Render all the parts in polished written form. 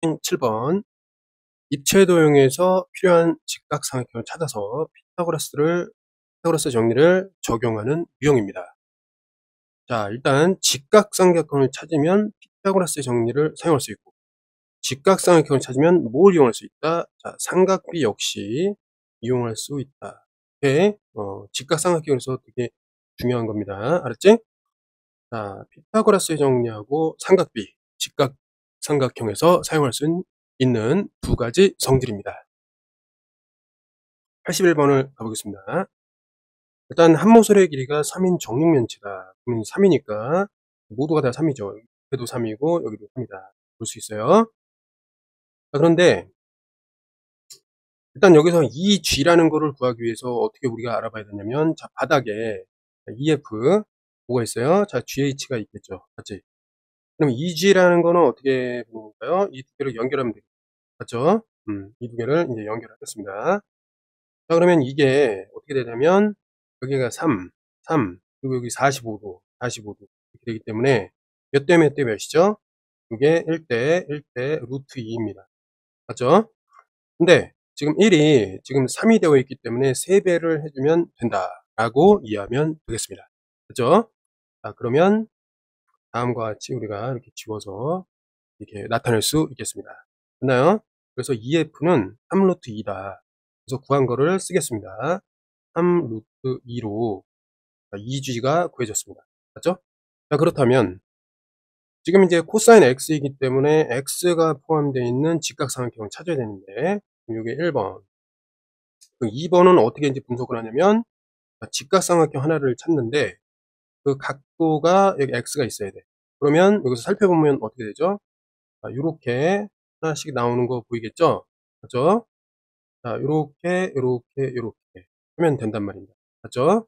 7번 입체 도형에서 필요한 직각삼각형을 찾아서 피타고라스 정리를 적용하는 유형입니다. 자, 일단 직각삼각형을 찾으면 피타고라스 정리를 사용할 수 있고, 직각삼각형을 찾으면 뭘 이용할 수 있다? 자, 삼각비 역시 이용할 수 있다. 이게 직각삼각형에서 되게 중요한 겁니다. 알았지? 자, 피타고라스 정리하고 삼각비, 직각삼각형에서 사용할 수 있는 두 가지 성질입니다. 81번을 가보겠습니다. 일단 한모설의 길이가 3인 정육면체다. 그럼 3이니까 모두가 다 3이죠. 여기도 3이고 여기도 3이다. 볼 수 있어요. 자, 그런데 일단 여기서 이 G라는 거를 구하기 위해서 어떻게 우리가 알아봐야 되냐면, 자, 바닥에 EF 뭐가 있어요? 자, GH가 있겠죠. 맞지? 그럼 EG라는 거는 어떻게 보는 건가요? 이 두 개를 연결하면 되겠죠. 맞죠? 이 두 개를 이제 연결하겠습니다. 자, 그러면 이게 어떻게 되냐면, 여기가 3, 그리고 여기 45도, 45도 이렇게 되기 때문에 몇 대 몇 대 몇이죠? 이게 1대 루트 2입니다. 맞죠? 근데 지금 1이 지금 3이 되어 있기 때문에 3배를 해주면 된다라고 이해하면 되겠습니다. 그죠? 자, 그러면 다음과 같이 우리가 이렇게 지워서 이렇게 나타낼 수 있겠습니다. 됐나요? 그래서 EF는 3 루트 2다. 그래서 구한 거를 쓰겠습니다. 3 루트 2로 2G가 구해졌습니다. 맞죠? 자, 그렇다면 지금 이제 코사인 X이기 때문에 X가 포함되어 있는 직각삼각형을 찾아야 되는데, 이게 1번. 2번은 어떻게 이제 분석을 하냐면, 직각삼각형 하나를 찾는데 그 각도가 여기 X가 있어야 돼. 그러면 여기서 살펴보면 어떻게 되죠? 자, 요렇게 하나씩 나오는 거 보이겠죠? 맞죠? 자, 요렇게 하면 된단 말입니다. 맞죠?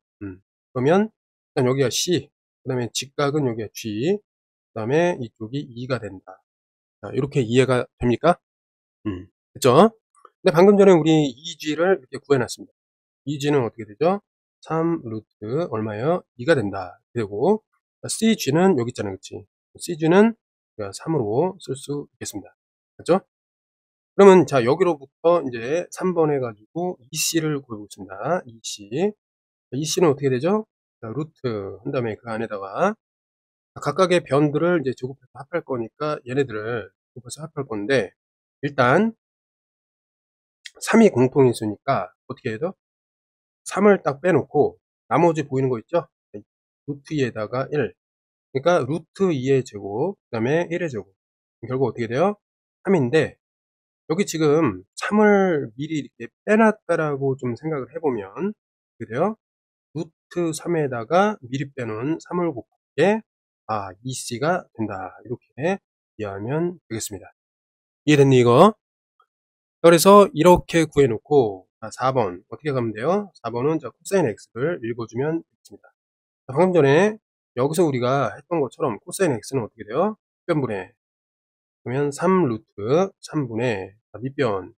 그러면 일단 여기가 C, 그 다음에 직각은 여기가 G, 그 다음에 이쪽이 2가 된다. 자, 이렇게 이해가 됩니까? 됐죠? 근데 방금 전에 우리 2G를 이렇게 구해놨습니다. 2G는 어떻게 되죠? 3 루트 얼마예요? 2가 된다. 되고, CG는 여기 있잖아요. 그치? CG는 3으로 쓸 수 있겠습니다. 맞죠? 그러면 자, 여기로부터 이제 3번 해가지고 EC를 구해보겠습니다. EC. EC는 어떻게 되죠? 자, 루트 한 다음에 그 안에다가 각각의 변들을 이제 제곱해서 합할 거니까 얘네들을 제곱해서 합할 건데, 일단 3이 공통인수니까 어떻게 해야 돼? 3을 딱 빼놓고 나머지 보이는 거 있죠? 루트 2에다가 1. 그러니까 루트 2의 제곱, 그 다음에 1의 제곱. 결국 어떻게 돼요? 3인데, 여기 지금 3을 미리 이렇게 빼놨다라고 좀 생각을 해보면, 어떻게 돼요? 루트 3에다가 미리 빼놓은 3을 곱하기에, EC가 된다. 이렇게 이해하면 되겠습니다. 이해됐니, 이거? 그래서 이렇게 구해놓고, 4번. 어떻게 가면 돼요? 4번은 코사인 X를 읽어주면 되겠습니다. 방금 전에 여기서 우리가 했던 것처럼 코사인 X는 어떻게 돼요? 밑변분해. 그러면 3 루트 3분의 밑변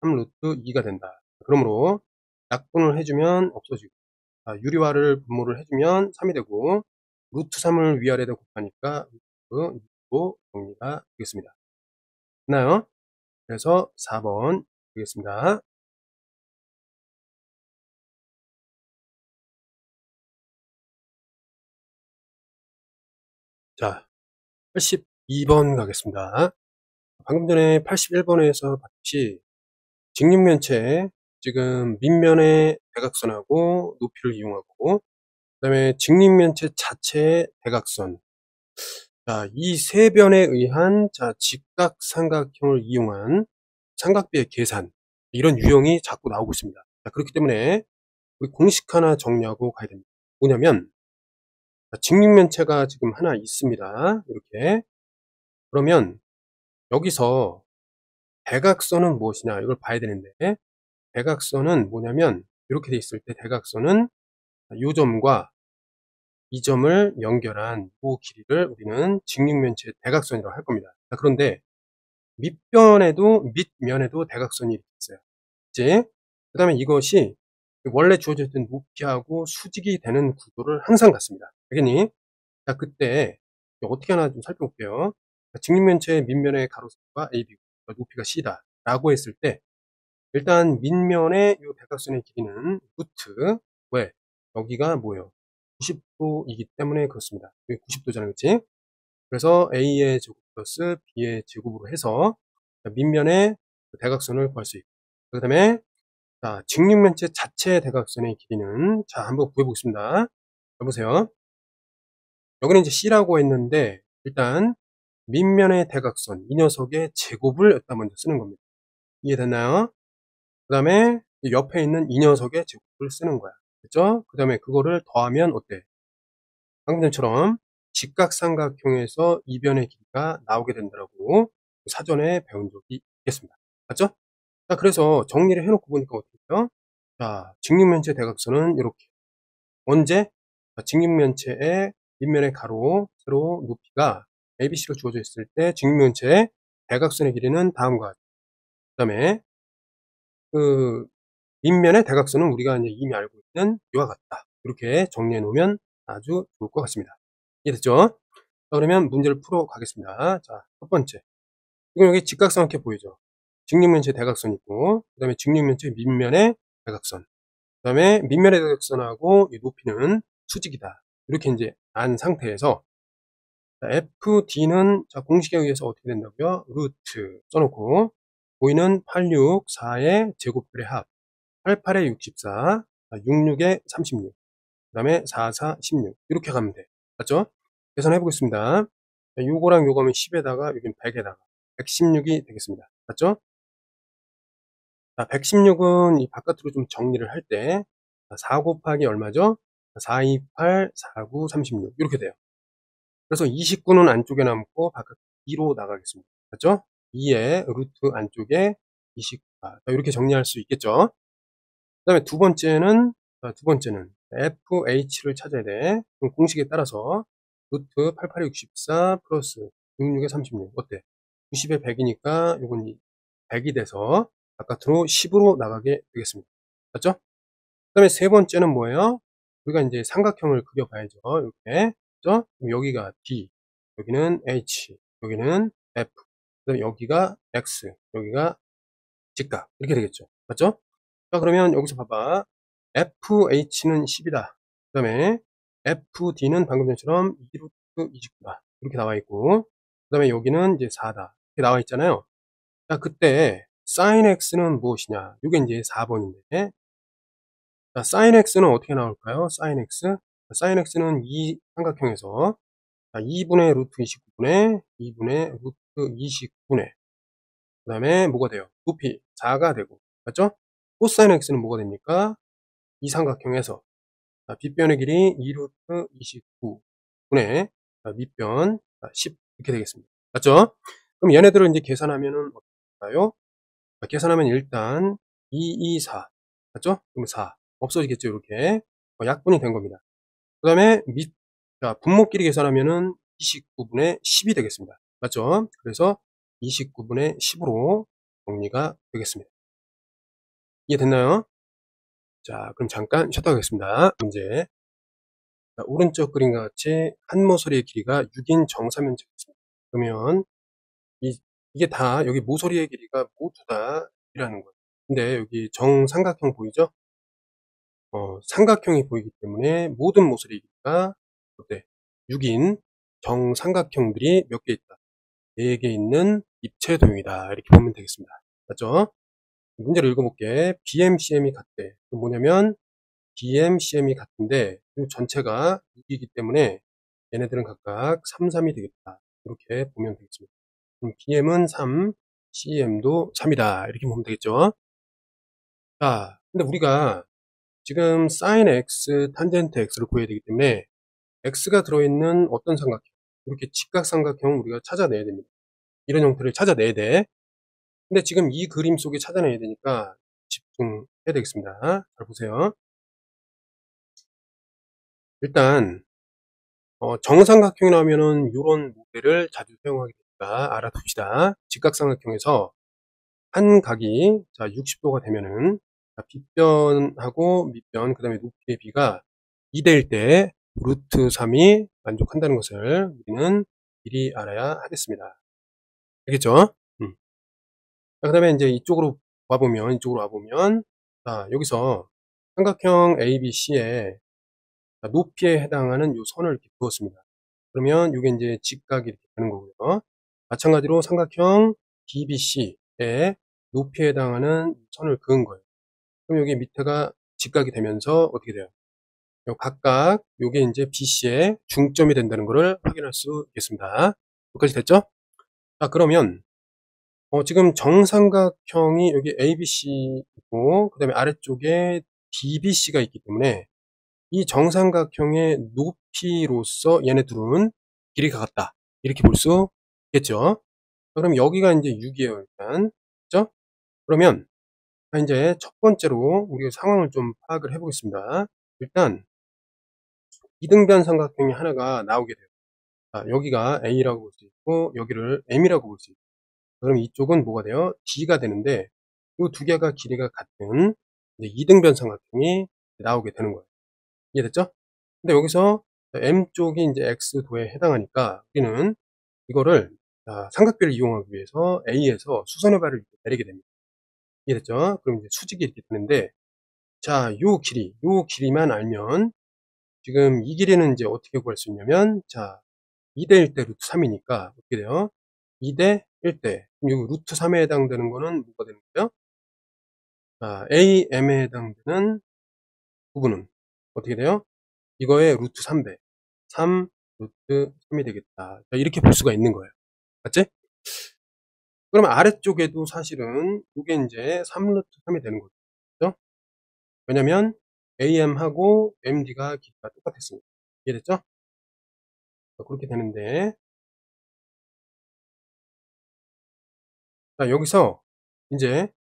3 루트 2가 된다. 그러므로 약분을 해주면 없어지고, 유리화를 분모를 해주면 3이 되고, 루트 3을 위아래로 곱하니까 루트 2로 정리가 되겠습니다. 됐나요? 그래서 4번 되겠습니다. 자, 82번 가겠습니다. 방금 전에 81번에서 봤듯이 직육면체, 지금 밑면의 대각선하고 높이를 이용하고, 그 다음에 직육면체 자체의 대각선, 자, 이 세 변에 의한 직각삼각형을 이용한 삼각비의 계산, 이런 유형이 자꾸 나오고 있습니다. 자, 그렇기 때문에 우리 공식 하나 정리하고 가야 됩니다. 뭐냐면, 직육면체가 지금 하나 있습니다. 이렇게. 그러면 여기서 대각선은 무엇이냐, 이걸 봐야 되는데, 대각선은 뭐냐면, 이렇게 돼 있을 때 대각선은 이 점과 이 점을 연결한 그 길이를 우리는 직육면체의 대각선이라고 할 겁니다. 자, 그런데 밑면에도 대각선이 이렇게 있어요. 그치? 그 다음에 이것이 원래 주어져 있던 높이하고 수직이 되는 구도를 항상 갖습니다. 알겠니? 자, 그때 어떻게 하나 좀 살펴볼게요. 직육면체의 밑면의 가로세로가 AB. 높이가 c다 라고 했을 때 일단 밑면의 이 대각선의 길이는 루트 왜? 여기가 뭐예요? 90도이기 때문에 그렇습니다. 여기 90도잖아요. 그치? 그래서 A의 제곱 플러스 B의 제곱으로 해서 밑면의 대각선을 구할 수 있고 그 다음에 자, 직육면체 자체의 대각선의 길이는 자 한번 구해보겠습니다. 여보세요. 여기는 이제 C라고 했는데 일단 밑면의 대각선 이 녀석의 제곱을 여기다 먼저 쓰는 겁니다. 이해됐나요? 그 다음에 옆에 있는 이 녀석의 제곱을 쓰는 거야. 그죠? 그 다음에 그거를 더하면 어때? 방금 전처럼 직각삼각형에서 이변의 길이가 나오게 된다고 사전에 배운 적이 있겠습니다. 맞죠? 자, 그래서 정리를 해놓고 보니까 어떻게 돼요? 자, 직육면체 대각선은 이렇게 언제? 자, 직육면체의 밑면의 가로, 세로, 높이가 ABC로 주어져 있을 때 직육면체의 대각선의 길이는 다음과 같아요. 그 다음에 그 밑면의 대각선은 우리가 이제 이미 알고 있는 이와 같다. 이렇게 정리해 놓으면 아주 좋을 것 같습니다. 이해됐죠? 자, 그러면 문제를 풀어 가겠습니다. 자, 첫 번째. 이건 여기 직각삼각형 보이죠? 직육면체 대각선 있고, 그 다음에 직육면체 밑면의 대각선. 그 다음에 밑면의 대각선하고 이 높이는 수직이다. 이렇게 이제 안 상태에서 FD는 자, 공식에 의해서 어떻게 된다고요? 루트 써놓고 보이는 86, 4의 제곱들의 합 88에 64, 66에 36, 그 다음에 44, 16 이렇게 가면 돼. 맞죠? 계산해 보겠습니다. 요거랑 요거면 10에다가 여긴 100에다가 116이 되겠습니다. 맞죠? 자, 116은 이 바깥으로 좀 정리를 할 때 4 곱하기 얼마죠? 4, 2, 8, 4, 9, 36 이렇게 돼요. 그래서 29는 안쪽에 남고 바깥 2로 나가겠습니다. 맞죠? 2의 루트 안쪽에 29가 이렇게 정리할 수 있겠죠? 그 다음에 두 번째는 FH를 찾아야 돼. 그럼 공식에 따라서 루트 88에 64 플러스 66에 36 어때? 90에 100이니까 요건 100이 돼서 바깥으로 10으로 나가게 되겠습니다. 맞죠? 그 다음에 세 번째는 뭐예요? 우리가 이제 삼각형을 그려봐야죠. 이렇게. 그죠? 그럼 여기가 D, 여기는 H, 여기는 F, 그 다음에 여기가 X, 여기가 직각. 이렇게 되겠죠. 맞죠? 자, 그러면 여기서 봐봐. FH는 10이다. 그 다음에 FD는 방금 전처럼 2루트 29다. 이렇게 나와 있고, 그 다음에 여기는 이제 4다. 이렇게 나와 있잖아요. 자, 그때 sin x는 무엇이냐? 이게 이제 4번인데, 자, sin x는 어떻게 나올까요? sin x. sin x는 이 삼각형에서 2분의 루트 29분의 2분의 루트 29분의 그 다음에 뭐가 돼요? 높이 4가 되고, 맞죠? 코사인 x는 뭐가 됩니까? 이 삼각형에서 빗변의 길이 2루트 29분의 밑변 10 이렇게 되겠습니다. 맞죠? 그럼 얘네들을 이제 계산하면은 어떨까요? 계산하면 일단 2, 2, 4 맞죠? 그럼 4 없어지겠죠? 이렇게 약분이 된 겁니다. 그 다음에 분모끼리 계산하면은 29분의 10이 되겠습니다. 맞죠? 그래서 29분의 10으로 정리가 되겠습니다. 이해됐나요? 자, 그럼 잠깐 쉬었다 가겠습니다. 문제. 자, 오른쪽 그림과 같이 한 모서리의 길이가 6인 정사면적이었습니다. 그러면 이게 다 여기 모서리의 길이가 모두 다 이라는 거예요. 근데 여기 정삼각형 보이죠? 삼각형이 보이기 때문에 모든 모서리의 길이가 어때? 6인 정삼각형들이 몇 개 있다? 4개 있는 입체 도형이다. 이렇게 보면 되겠습니다. 맞죠? 문제를 읽어볼게. BMCM이 같대. 그럼 뭐냐면 BMCM이 같은데 이 전체가 6이기 때문에 얘네들은 각각 3, 3이 되겠다. 이렇게 보면 되겠습니다. 그럼 BM은 3, CM도 3이다. 이렇게 보면 되겠죠. 자, 근데 우리가 지금 sin x, 탄젠트 x를 구해야 되기 때문에 x가 들어있는 어떤 삼각형, 이렇게 직각삼각형 우리가 찾아내야 됩니다. 이런 형태를 찾아내야 돼. 근데 지금 이 그림 속에 찾아내야 되니까 집중해야 되겠습니다. 잘 보세요. 일단 정삼각형이 나오면은 이런 모델을 자주 사용하게 되니까 알아둡시다. 직각삼각형에서 한 각이 자 60도가 되면은 빗변하고 밑변 그 다음에 높이의 비가 2대일 때 루트 3이 만족한다는 것을 우리는 미리 알아야 하겠습니다. 알겠죠? 자, 그다음에 인제 이쪽으로 와보면 자, 여기서 삼각형 ABC의 자, 높이에 해당하는 요 선을 이렇게 그었습니다. 그러면 요게 인제 직각이 이렇게 되는 거고요. 마찬가지로 삼각형 DBC의 높이에 해당하는 선을 그은 거예요. 그럼 여기 밑에가 직각이 되면서 어떻게 돼요? 요 각각 요게 인제 BC의 중점이 된다는 거를 확인할 수 있겠습니다. 여기까지 됐죠? 자, 그러면 지금 정삼각형이 여기 ABC이고 그다음에 아래쪽에 DBC가 있기 때문에 이 정삼각형의 높이로서 얘네 둘은 길이가 같다, 이렇게 볼 수 있겠죠. 그럼 여기가 인제 6 이에요, 일단. 그죠? 그러면 자, 인제 첫 번째로 우리가 상황을 좀 파악을 해 보겠습니다. 일단 이등변 삼각형이 하나가 나오게 돼요. 자, 여기가 A라고 볼 수 있고 여기를 M이라고 볼 수 있고, 그럼 이쪽은 뭐가 돼요? D가 되는데 요 두 개가 길이가 같은 이제 이등변 삼각형이 나오게 되는 거예요. 이해됐죠? 근데 여기서 M 쪽이 인제 X도에 해당하니까 우리는 이거를 삼각비를 이용하기 위해서 A에서 수선의 발을 이렇게 내리게 됩니다. 이해됐죠? 그럼 이제 수직이 이렇게 되는데 자, 요 길이만 알면 지금 이 길이는 인제 어떻게 구할 수 있냐면 자, 2 대 1 대 루트 3 이니까 어떻게 돼요? 2 대 1 대. 그럼 요 루트 3에 해당되는 거는 뭐가 되는 거예요? 자, AM에 해당되는 부분은 어떻게 돼요? 이거의 루트 3배. 3 루트 3이 되겠다. 자, 이렇게 볼 수가 있는 거예요. 맞지? 그러면 아래쪽에도 사실은 요게 인제 3 루트 3이 되는 거죠. 그죠? 왜냐면 AM하고 MD가 길이가 똑같았으니까. 이해됐죠? 그렇게 되는데 자, 여기서 인제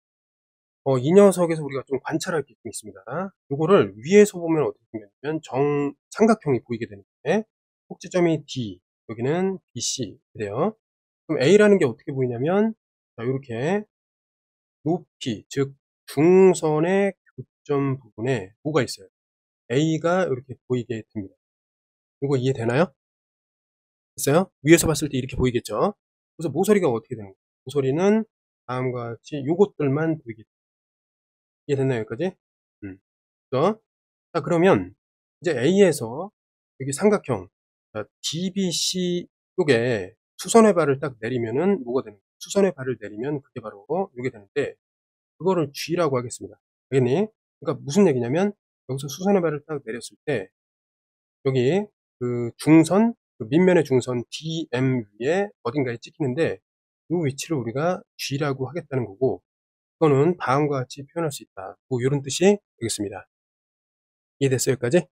이 녀석에서 우리가 좀 관찰할 게 좀 있습니다. 요거를 위에서 보면 어떻게 생겼냐면 정삼각형이 보이게 되는데 꼭지점이 D, 여기는 BC 이래요. 그럼 A라는 게 어떻게 보이냐면 자, 요렇게 높이, 즉 중선의 교점 부분에 뭐가 있어요? A가 이렇게 보이게 됩니다. 요거 이해되나요? 됐어요? 위에서 봤을 때 이렇게 보이겠죠? 그래서 모서리가 어떻게 되는 거예요? 모서리는 다음과 같이 요것들만 보이게 돼요. 이해됐나요, 여기까지? 그죠? 자, 그러면 이제 A에서 여기 삼각형 DBC 쪽에 수선의 발을 딱 내리면은 뭐가 되는 거예요? 수선의 발을 내리면 그게 바로 요게 되는데 그거를 G라고 하겠습니다. 알겠니? 그러니까 무슨 얘기냐면 여기서 수선의 발을 딱 내렸을 때 여기 그 중선, 그 밑면의 중선 DM 위에 어딘가에 찍히는데 요 위치를 우리가 G라고 하겠다는 거고, 그거는 다음과 같이 표현할 수 있다. 뭐 요런 뜻이 되겠습니다. 이해됐어요, 여기까지?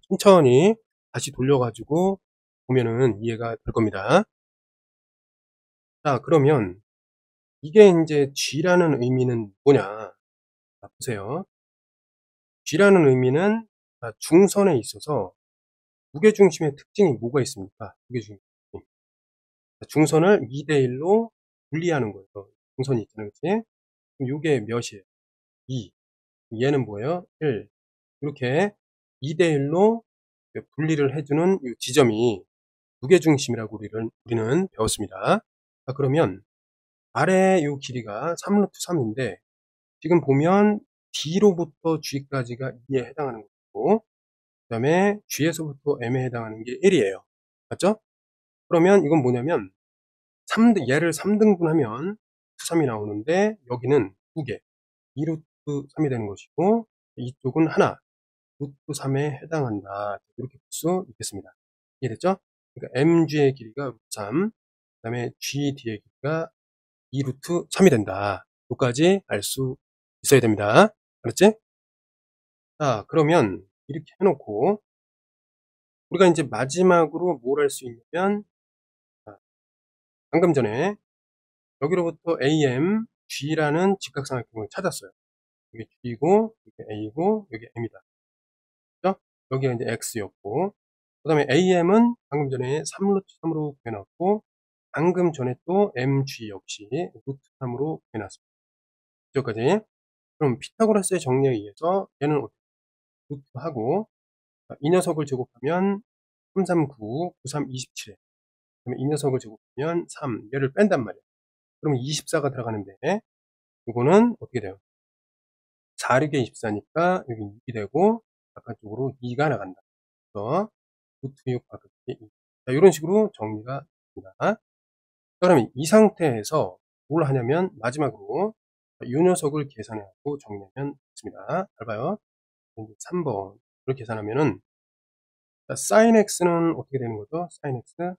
천천히 다시 돌려 가지고 보면은 이해가 될 겁니다. 자, 그러면 이게 인제 G라는 의미는 뭐냐? 자, 보세요. G라는 의미는 중선에 있어서 무게중심의 특징이 뭐가 있습니까? 무게중심 특징. 중선을 2 대 1로 분리하는 거예요. 중선이 있잖아요. 그치? 그럼 요게 몇이에요? 2. 얘는 뭐예요? 1. 이렇게 2 대 1로 분리를 해 주는 요 지점이 무게중심이라고 우리는 배웠습니다. 자, 그러면 아래 요 길이가 3 루트 3 인데 지금 보면 D로부터 G까지가 2에 해당하는 거고 그다음에 G에서부터 M에 해당하는 게 1 이에요. 맞죠? 그러면 이건 뭐냐면 얘를 3등분하면 루트 3이 나오는데 여기는 2 개, 2 루트 3이 되는 것이고 이쪽은 1 루트 3에 해당한다. 이렇게 볼 수 있겠습니다. 이해됐죠? 그러니까 MG의 길이가 루트 3, 그다음에 GD의 길이가 2 루트 3이 된다. 요까지 알 수 있어야 됩니다. 알았지? 자, 그러면 이렇게 해 놓고 우리가 인제 마지막으로 뭘 할 수 있냐면 자, 방금 전에 여기로부터 AM, G라는 직각삼각형을 찾았어요. 이게 G고 이게 A고 여기 M이다. 그죠? 여기가 인제 X였고 그다음에 AM은 방금 전에 3 루트 3으로 구해 놨고 방금 전에 또 MG 역시 루트 3으로 구해 놨습니다. 여기까지. 그럼 피타고라스의 정리에 의해서 얘는 루트하고 이 녀석을 제곱하면 3, 3, 9, 9, 3, 27에 그러면 이 녀석을 제곱하면 3, 얘를 뺀단 말이야. 그러면 24가 들어가는데 요거는 어떻게 돼요? 4, 6에 24니까 여기 6이 되고 바깥쪽으로 2가 나간다. 그래서 루트 6 바깥쪽에 2. 자, 요런 식으로 정리가 됩니다. 자, 그러면 이 상태에서 뭘 하냐면 마지막으로 요 녀석을 계산하고 정리하면 됐습니다. 잘 봐요. 3번 이렇게 계산하면은 자, sin x는 어떻게 되는 거죠? sin x. 자,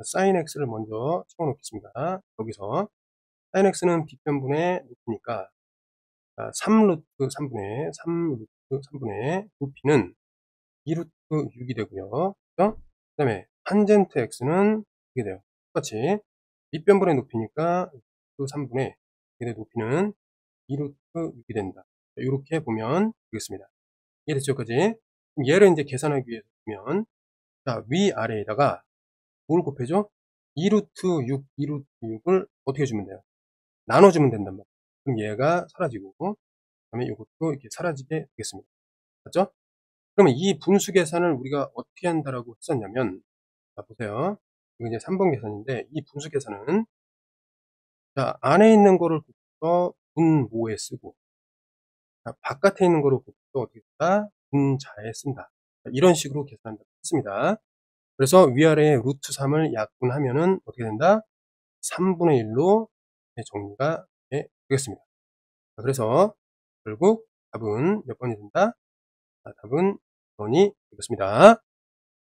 sin x를 먼저 채워 놓겠습니다. 여기서 sin x는 빗변분의 루트니까 3루트 3분의 3루트 3분의 루피는 2루트 6이 되고요. 그죠? 그 다음에 탄젠트 x는 이게 돼요. 똑같이 밑변분의 높이니까 루트 3분의 얘의 높이는 2루트 6이 된다. 이렇게 보면 되겠습니다. 이해됐죠? 여기까지? 그럼 얘를 이제 계산하기 위해서 보면 자, 위아래에다가 뭘 곱해줘? 2루트 6, 2루트 6을 어떻게 해주면 돼요? 나눠주면 된단 말이에요. 그럼 얘가 사라지고 그 다음에 이것도 이렇게 사라지게 되겠습니다. 맞죠? 그러면 이 분수 계산을 우리가 어떻게 한다라고 했었냐면 자, 보세요. 이거 이제 3번 계산인데 이 분수 계산은 자, 안에 있는 거를 곱해서 분모에 쓰고 자, 바깥에 있는 거를 곱해서 어떻게 쓴다? 분자에 쓴다. 자, 이런 식으로 계산한다고 했습니다. 그래서 위아래에 루트 3을 약분하면은 어떻게 된다? 3분의 1로 정리가 되겠습니다. 자, 그래서 결국 답은 몇 번이 된다? 자, 답은 2번이 되겠습니다.